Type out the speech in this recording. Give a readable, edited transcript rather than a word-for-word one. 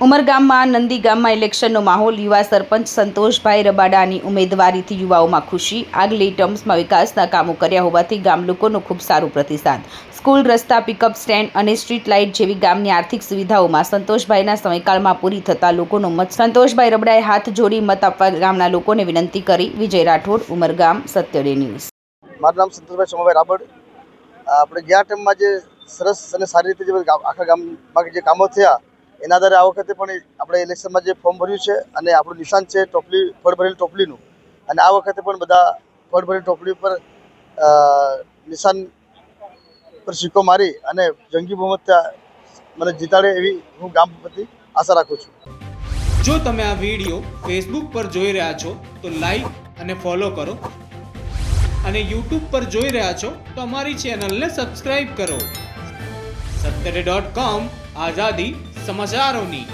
ઉમરગામમાં નંદીગામમાં ઇલેક્શનનો માહોલ. યુવા સરપંચ સંતોષભાઈ રબાડાની ઉમેદવારીથી યુવાઓમાં ખુશી. આગલી ટર્મ્સમાં વિકાસના કામો કર્યા હોવાથી ગામ લોકોનો ખૂબ સારો પ્રતિસાદ. સ્કૂલ, રસ્તા, પિકઅપ સ્ટેન્ડ અને સ્ટ્રીટ લાઇટ જેવી ગામની આર્થિક સુવિધાઓમાં સંતોષભાઈના સમયકાળમાં પૂરી થતા લોકોનો મત. સંતોષભાઈ રબડાએ હાથ જોડી મત આપવા ગામના લોકોને વિનંતી કરી. વિજય રાઠોડ, ઉમરગામ, સત્યડે ન્યૂઝ. મારું નામ સંતોષભાઈ સોમાભાઈ રાબડ. આપણે ગયા ટાઈમમાં જે સરસ અને સારી રીતે જે આખા ગામમાં જે કામો થયા એના આધારે આ વખતે પણ આપણે ઇલેક્શનમાં જે ફોર્મ ભર્યું છે અને આપણું નિશાન છે ટોપલી, ફળ ભરેલી ટોપલીનું, અને આ વખતે પણ બધા ફળ ભરેલી ટોપલી પર નિશાન પર સિક્કો મારી અને જંગી બહુમત મને જીતાડે એવી હું ગામ પ્રતિ આશા રાખું છું. જો તમે આ વિડીયો ફેસબુક પર જોઈ રહ્યા છો તો લાઈક અને ફોલો કરો, અને યુટ્યુબ પર જોઈ રહ્યા છો તો અમારી ચેનલને સબસ્ક્રાઇબ કરો. સત્તરે.com, આઝાદી સમાચારોની.